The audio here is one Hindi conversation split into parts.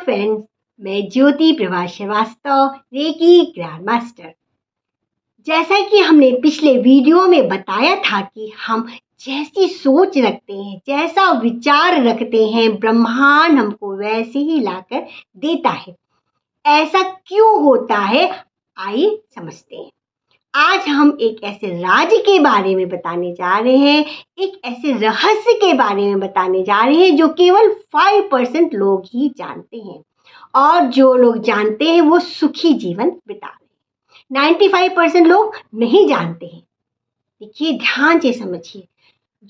फ्रेंड्स, मैं Jyoti Prabha Srivastava, reiki grand master. जैसा कि हमने पिछले वीडियो में बताया था कि हम जैसी सोच रखते हैं, जैसा विचार रखते हैं, ब्रह्मांड हमको वैसे ही लाकर देता है। ऐसा क्यों होता है, आइए समझते हैं। आज हम एक ऐसे राज के बारे में बताने जा रहे हैं, एक ऐसे रहस्य के बारे में बताने जा रहे हैं जो केवल 5% लोग ही जानते हैं, और जो लोग जानते हैं वो सुखी जीवन बिता रहे हैं। 95% लोग नहीं जानते हैं। देखिए, ध्यान से समझिए,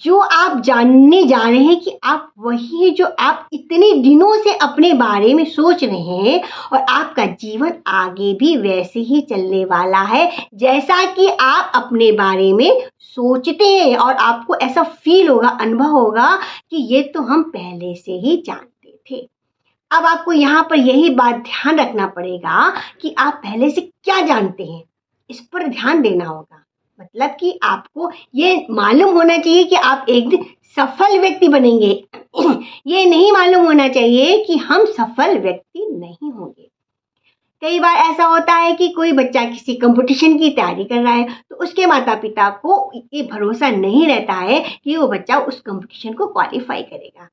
जो आप जानने जा रहे हैं कि आप वही है जो आप इतने दिनों से अपने बारे में सोच रहे हैं, और आपका जीवन आगे भी वैसे ही चलने वाला है जैसा कि आप अपने बारे में सोचते हैं। और आपको ऐसा फील होगा, अनुभव होगा कि ये तो हम पहले से ही जानते थे। अब आपको यहाँ पर यही बात ध्यान रखना पड़ेगा कि आप पहले से क्या जानते हैं, इस पर ध्यान देना होगा। मतलब कि आपको ये मालूम होना चाहिए कि आप एक दिन सफल व्यक्ति बनेंगे। ये नहीं मालूम होना चाहिए कि हम सफल व्यक्ति नहीं होंगे। कई बार ऐसा होता है कि कोई बच्चा किसी कंपटीशन की तैयारी कर रहा है, तो उसके माता पिता को ये भरोसा नहीं रहता है कि वो बच्चा उस कंपटीशन को क्वालिफाई करेगा,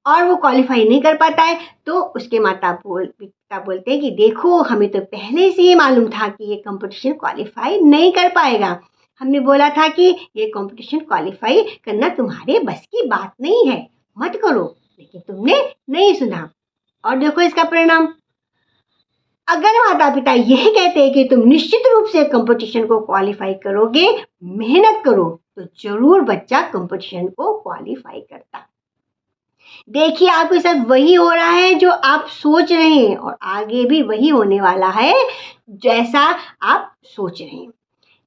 और वो क्वालिफाई नहीं कर पाता है। तो उसके पिता बोलते हैं कि देखो, हमें तो पहले से ही मालूम था कि ये कंपटीशन क्वालिफाई नहीं कर पाएगा। हमने बोला था कि ये कंपटीशन क्वालिफाई करना तुम्हारे बस की बात नहीं है, मत करो, लेकिन तुमने नहीं सुना। और देखो इसका परिणाम। अगर माता पिता यही कहते हैं कि तुम निश्चित रूप से कंपटीशन को क्वालिफाई करोगे, मेहनत करो, तो जरूर बच्चा कंपटीशन को क्वालिफाई करता। देखिए, आपके साथ वही हो रहा है जो आप सोच रहे हैं, और आगे भी वही होने वाला है जैसा आप सोच रहे हैं।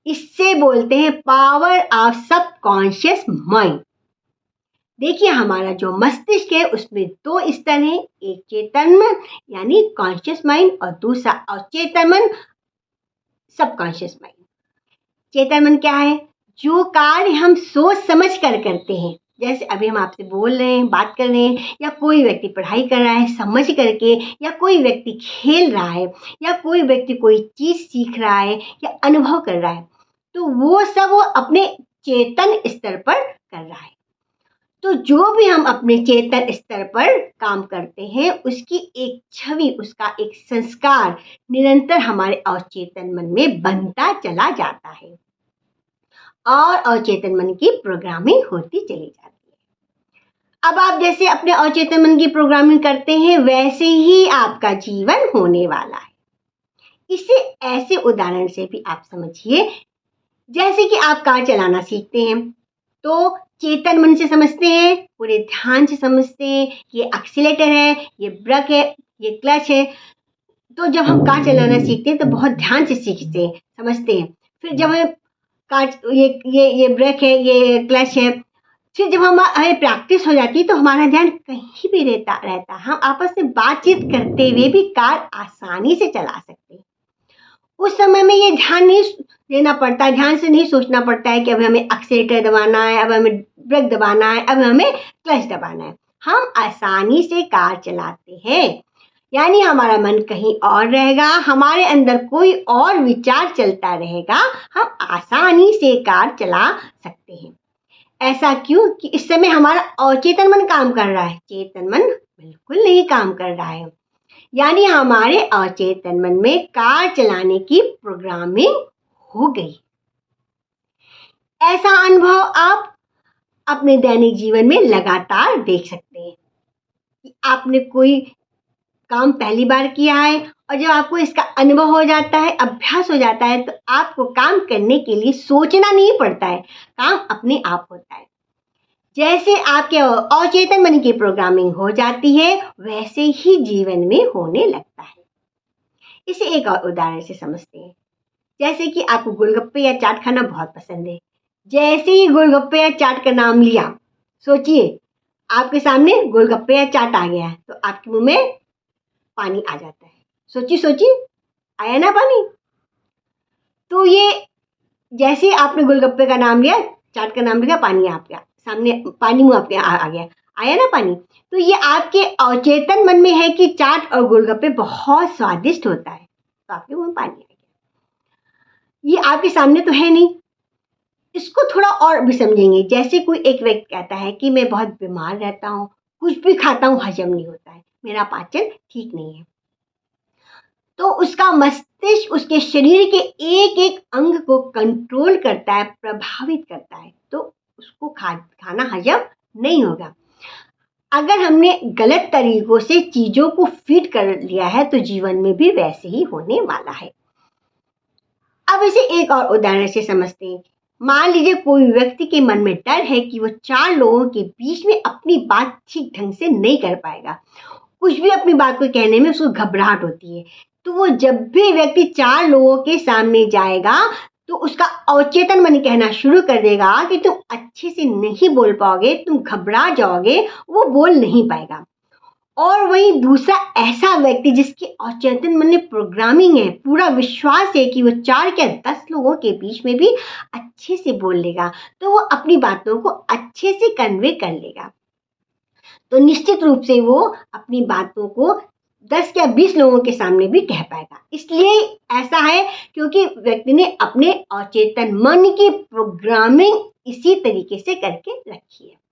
इससे बोलते हैं पावर ऑफ सबकॉन्शियस माइंड। देखिए, हमारा जो मस्तिष्क है उसमें 2 स्तर हैं, एक चेतन मन यानी कॉन्शियस माइंड, और दूसरा अचेतन मन, सबकॉन्शियस माइंड। चेतन मन क्या है? जो कार्य हम सोच समझ कर करते हैं, जैसे अभी हम आपसे बोल रहे हैं, बात कर रहे हैं, या कोई व्यक्ति पढ़ाई कर रहा है समझ करके, या कोई व्यक्ति खेल रहा है, या कोई व्यक्ति कोई चीज़ सीख रहा है या अनुभव कर रहा है, तो वो सब वो अपने चेतन स्तर पर कर रहा है। तो जो भी हम अपने चेतन स्तर पर काम करते हैं, उसकी एक छवि, उसका एक संस्कार निरंतर हमारे अवचेतन मन में बनता चला जाता है, और अवचेतन मन की प्रोग्रामिंग होती चली जाती है। अब आप जैसे अपने अवचेतन मन की प्रोग्रामिंग करते हैं, वैसे ही आपका जीवन होने वाला है। इसे ऐसे उदाहरण से भी आप समझिए, जैसे कि आप कार चलाना सीखते हैं, तो चेतन मन से समझते हैं, पूरे ध्यान से समझते हैं कि ये एक्सीलेटर है, ये ब्रेक है, ये क्लच है। तो जब हम कार चलाना सीखते हैं तो बहुत ध्यान से सीखते हैं, समझते हैं। फिर जब हमें कार ये ब्रेक है, ये क्लच है, फिर जब हमें प्रैक्टिस हो जाती है तो हमारा ध्यान कहीं भी रहता। हम आपस में बातचीत करते हुए भी कार आसानी से चला सकते हैं। उस समय में ये ध्यान नहीं देना पड़ता, ध्यान से नहीं सोचना पड़ता है कि अब हमें एक्सीलेटर दबाना है, अब हमें ब्रेक दबाना है, अब हमें क्लच दबाना है। हम आसानी से कार चलाते हैं, यानी हमारा मन कहीं और रहेगा, हमारे अंदर कोई और विचार चलता रहेगा, हम आसानी से कार चला सकते हैं। ऐसा क्यों? कि इस समय हमारा अचेतन मन काम कर रहा है, चेतन मन बिल्कुल नहीं काम कर रहा है। यानी हमारे अचेतन मन में कार चलाने की प्रोग्रामिंग हो गई। ऐसा अनुभव आप अपने दैनिक जीवन में लगातार देख सकते हैं कि आपने कोई काम पहली बार किया है, और जब आपको इसका अनुभव हो जाता है, अभ्यास हो जाता है, तो आपको काम करने के लिए सोचना नहीं पड़ता है, काम अपने आप होता है। जैसे आपके अचेतन मन की प्रोग्रामिंग हो जाती है, वैसे ही जीवन में होने लगता है। इसे एक और उदाहरण से समझते हैं। जैसे कि आपको गोलगप्पे या चाट खाना बहुत पसंद है। जैसे ही गोलगप्पे या चाट का नाम लिया, सोचिए आपके सामने गोलगप्पे या चाट आ गया है, तो आपके मुंह में पानी आ जाता है। सोचिए सोचिए, आया ना पानी? तो ये जैसे ही आपने गोलगप्पे का नाम लिया, चाट का नाम लिया, पानी आ गया सामने, पानी मुंह आपके आ गया। आया ना पानी। तो ये आपके अवचेतन मन में है कि चाट और गोलगप्पे बहुत स्वादिष्ट होता है, तो आपके मुंह में पानी आ गया। ये आपके सामने तो है नहीं। इसको थोड़ा और भी समझेंगे। जैसे कोई एक व्यक्ति कहता है कि मैं बहुत बीमार रहता हूँ, कुछ भी खाता हूँ हजम नहीं होता है, मेरा पाचन ठीक नहीं है। तो उसका मस्तिष्क उसके शरीर के एक-एक अंग को कंट्रोल करता है, प्रभावित करता है, तो उसको खाना हजम नहीं होगा। अगर हमने गलत तरीकों से चीज़ों को फीड कर लिया है, तो जीवन में भी वैसे ही होने वाला है। अब इसे एक और उदाहरण से समझते हैं। मान लीजिए कोई व्यक्ति के मन में डर है कि वो 4 लोगों के बीच में अपनी बात ठीक ढंग से नहीं कर पाएगा। कुछ भी अपनी बात को कहने में उसको घबराहट होती है। तो वो जब भी व्यक्ति 4 लोगों के सामने जाएगा, तो उसका अवचेतन मन कहना शुरू कर देगा कि तुम अच्छे से नहीं बोल पाओगे, तुम घबरा जाओगे, वो बोल नहीं पाएगा। और वहीं दूसरा ऐसा व्यक्ति जिसके अवचेतन मन में प्रोग्रामिंग है, पूरा विश्वास है कि वो 4 क्या 10 लोगों के बीच में भी अच्छे से बोल लेगा, तो वो अपनी बातों को अच्छे से कन्वे कर लेगा। तो निश्चित रूप से वो अपनी बातों को 10 या 20 लोगों के सामने भी कह पाएगा। इसलिए ऐसा है क्योंकि व्यक्ति ने अपने अवचेतन मन की प्रोग्रामिंग इसी तरीके से करके रखी है।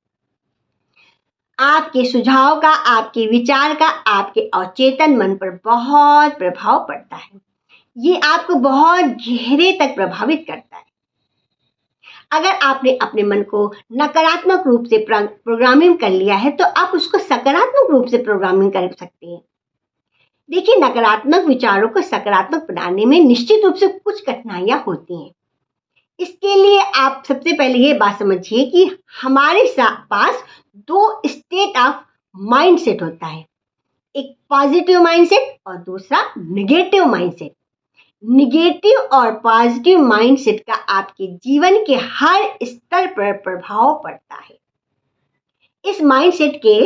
आपके सुझाव का, आपके विचार का आपके अवचेतन मन पर बहुत प्रभाव पड़ता है। ये आपको बहुत गहरे तक प्रभावित करता है। अगर आपने अपने मन को नकारात्मक रूप से प्रोग्रामिंग कर लिया है, तो आप उसको सकारात्मक रूप से प्रोग्रामिंग कर सकते हैं। देखिए, नकारात्मक विचारों को सकारात्मक बनाने में निश्चित रूप से कुछ कठिनाइयाँ होती हैं। इसके लिए आप सबसे पहले ये बात समझिए कि हमारे पास 2 स्टेट ऑफ माइंडसेट होता है। एक पॉजिटिव माइंडसेट और दूसरा नेगेटिव माइंडसेट। नेगेटिव और पॉजिटिव माइंडसेट का आपके जीवन के हर स्तर पर प्रभाव पड़ता है। इस माइंडसेट के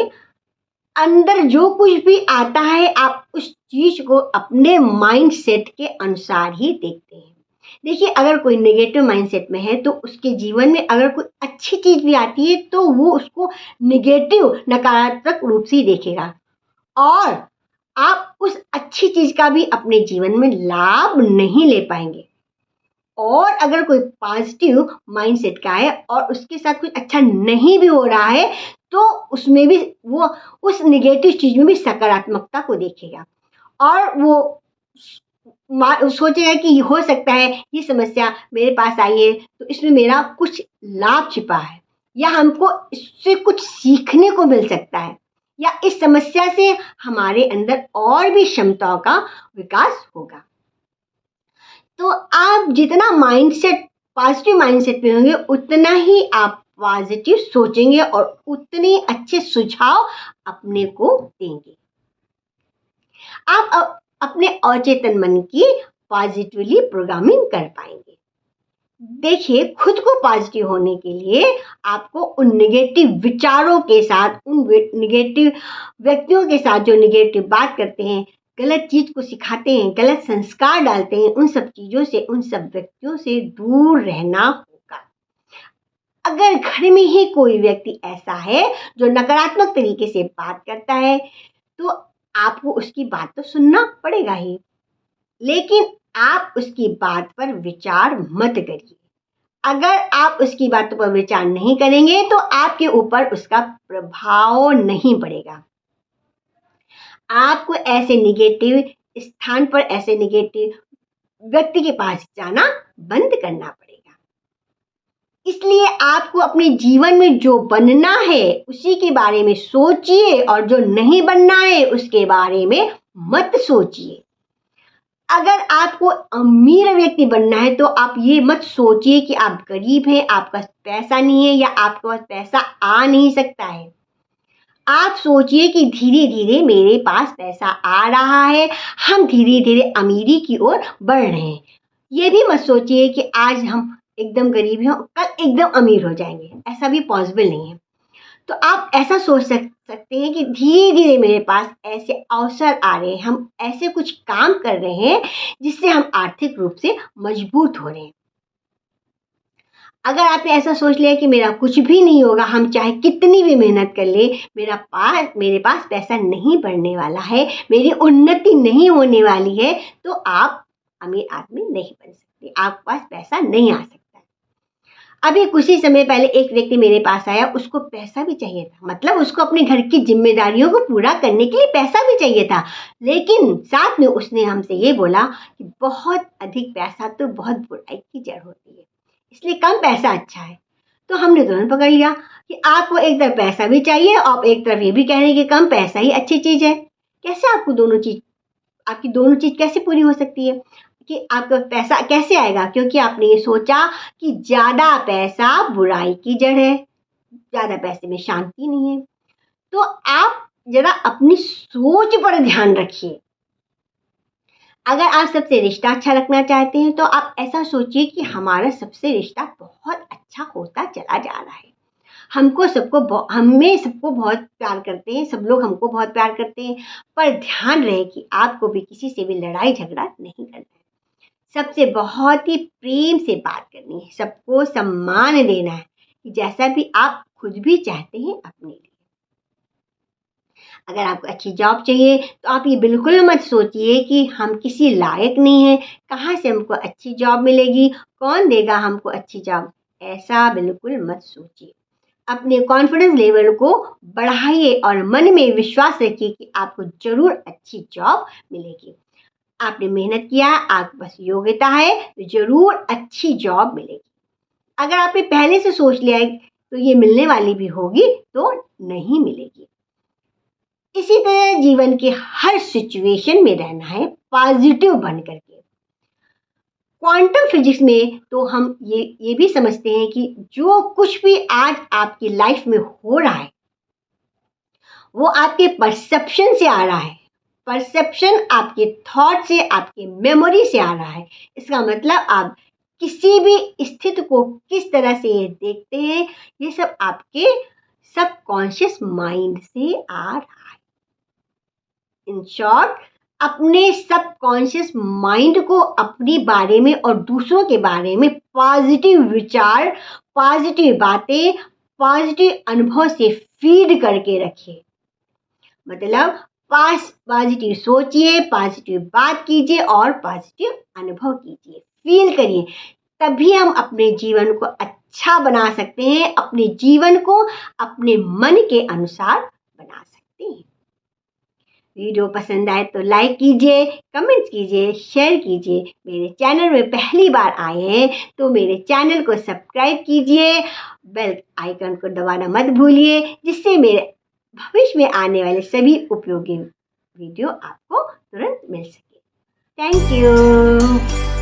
अंदर जो कुछ भी आता है, आप उस चीज को अपने माइंडसेट के अनुसार ही देखते हैं। देखिए, अगर कोई नेगेटिव माइंडसेट में है, तो उसके जीवन में अगर कोई अच्छी चीज भी आती है, तो वो उसको नेगेटिव नकारात्मक रूप से ही देखेगा और आप उस अच्छी चीज का भी अपने जीवन में लाभ नहीं ले पाएंगे। और अगर कोई पॉजिटिव माइंडसेट का है और उसके साथ कुछ अच्छा नहीं भी हो रहा है, तो उसमें भी वो उस नेगेटिव चीज में भी सकारात्मकता को देखेगा और वो सोचेगा कि हो सकता है ये समस्या मेरे पास आई है, तो इसमें मेरा कुछ लाभ छिपा है या हमको इससे कुछ सीखने को मिल सकता है या इस समस्या से हमारे अंदर और भी क्षमताओं का विकास होगा। तो आप जितना माइंडसेट पॉजिटिव माइंडसेट में होंगे, उतना ही आप पॉजिटिव सोचेंगे और उतने अच्छे सुझाव अपने को देंगे। आप अपने अचेतन मन की पॉजिटिवली प्रोग्रामिंग कर पाएंगे। देखिए, खुद को पॉजिटिव होने के लिए आपको उन नेगेटिव विचारों के साथ, उन नेगेटिव व्यक्तियों के साथ जो नेगेटिव बात करते हैं, गलत चीज को सिखाते हैं, गलत संस्कार डालते हैं, उन सब चीजों से, उन सब व्यक्तियों से दूर रहना होगा। अगर घर में ही कोई व्यक्ति ऐसा है जो नकारात्मक तरीके से बात करता है, तो आपको उसकी बात तो सुनना पड़ेगा ही, लेकिन आप उसकी बात पर विचार मत करिए। अगर आप उसकी बातों पर विचार नहीं करेंगे, तो आपके ऊपर उसका प्रभाव नहीं पड़ेगा। आपको ऐसे नेगेटिव स्थान पर, ऐसे नेगेटिव व्यक्ति के पास जाना बंद करना पड़ेगा। इसलिए आपको अपने जीवन में जो बनना है उसी के बारे में सोचिए और जो नहीं बनना है उसके बारे में मत सोचिए। अगर आपको अमीर व्यक्ति बनना है, तो आप ये मत सोचिए कि आप गरीब हैं, आपका पैसा नहीं है या आपके पास पैसा आ नहीं सकता है। आप सोचिए कि धीरे धीरे मेरे पास पैसा आ रहा है, हम धीरे धीरे अमीरी की ओर बढ़ रहे हैं। ये भी मत सोचिए कि आज हम एकदम गरीब हैं, कल एकदम अमीर हो जाएंगे, ऐसा भी पॉसिबल नहीं है। तो आप ऐसा सोच सकते हैं कि धीरे धीरे मेरे पास ऐसे अवसर आ रहे हैं, हम ऐसे कुछ काम कर रहे हैं जिससे हम आर्थिक रूप से मजबूत हो रहे हैं। अगर आपने ऐसा सोच लिया कि मेरा कुछ भी नहीं होगा, हम चाहे कितनी भी मेहनत कर ले, मेरे पास पैसा नहीं बढ़ने वाला है, मेरी उन्नति नहीं होने वाली है, तो आप अमीर आदमी नहीं बन सकते, आपके पास पैसा नहीं आ सकता। अभी कुछ ही समय पहले एक व्यक्ति मेरे पास आया, उसको पैसा भी चाहिए था, मतलब उसको अपने घर की ज़िम्मेदारियों को पूरा करने के लिए पैसा भी चाहिए था। लेकिन साथ में उसने हमसे ये बोला कि बहुत अधिक पैसा तो बहुत बुराई की जड़ होती है, इसलिए कम पैसा अच्छा है। तो हमने तुरंत पकड़ लिया कि आपको एक तरफ पैसा भी चाहिए और एक तरफ ये भी कह रहे हैं कि कम पैसा ही अच्छी चीज़ है। कैसे आपकी दोनों चीज़ कैसे पूरी हो सकती है? कि आपका पैसा कैसे आएगा? क्योंकि आपने ये सोचा कि ज़्यादा पैसा बुराई की जड़ है, ज़्यादा पैसे में शांति नहीं है। तो आप ज़रा अपनी सोच पर ध्यान रखिए। अगर आप सबसे रिश्ता अच्छा रखना चाहते हैं, तो आप ऐसा सोचिए कि हमारा सबसे रिश्ता बहुत अच्छा होता चला जा रहा है। हमें सबको बहुत प्यार करते हैं, सब लोग हमको बहुत प्यार करते हैं, पर ध्यान रहे कि आपको भी किसी से भी लड़ाई झगड़ा नहीं करना है। सबसे बहुत ही प्रेम से बात करनी है, सबको सम्मान देना है, कि जैसा भी आप खुद भी चाहते हैं अपने लिए। अगर आपको अच्छी जॉब चाहिए, तो आप ये बिल्कुल मत सोचिए कि हम किसी लायक नहीं हैं, कहाँ से हमको अच्छी जॉब मिलेगी, कौन देगा हमको अच्छी जॉब, ऐसा बिल्कुल मत सोचिए। अपने कॉन्फिडेंस लेवल को बढ़ाइए और मन में विश्वास रखिए कि आपको ज़रूर अच्छी जॉब मिलेगी। आपने मेहनत किया, आपके पास योग्यता है, तो ज़रूर अच्छी जॉब मिलेगी। अगर आपने पहले से सोच लिया है तो ये मिलने वाली भी होगी, तो नहीं मिलेगी। इसी तरह जीवन के हर सिचुएशन में रहना है पॉजिटिव बन करके। क्वांटम फिजिक्स में तो हम ये भी समझते हैं कि जो कुछ भी आज आपकी लाइफ में हो रहा है, वो आपके परसेप्शन से आ रहा है। परसेप्शन आपके थॉट से, आपकी मेमोरी से आ रहा है। इसका मतलब आप किसी भी स्थिति को किस तरह से देखते हैं, ये सब आपके सबकॉन्शियस माइंड से आ रहा है। इन शॉर्ट, अपने सबकॉन्शियस माइंड को अपने बारे में और दूसरों के बारे में पॉजिटिव विचार, पॉजिटिव बातें, पॉजिटिव अनुभव से फीड करके रखिए। मतलब पॉजिटिव सोचिए, पॉजिटिव बात कीजिए और पॉजिटिव अनुभव कीजिए, फील करिए। तभी हम अपने जीवन को अच्छा बना सकते हैं, अपने जीवन को अपने मन के अनुसार बना सकते हैं। वीडियो पसंद आए तो लाइक कीजिए, कमेंट्स कीजिए, शेयर कीजिए। मेरे चैनल में पहली बार आए हैं तो मेरे चैनल को सब्सक्राइब कीजिए, बेल आइकन को दबाना मत भूलिए, जिससे मेरे भविष्य में आने वाले सभी उपयोगी वीडियो आपको तुरंत मिल सके। Thank you.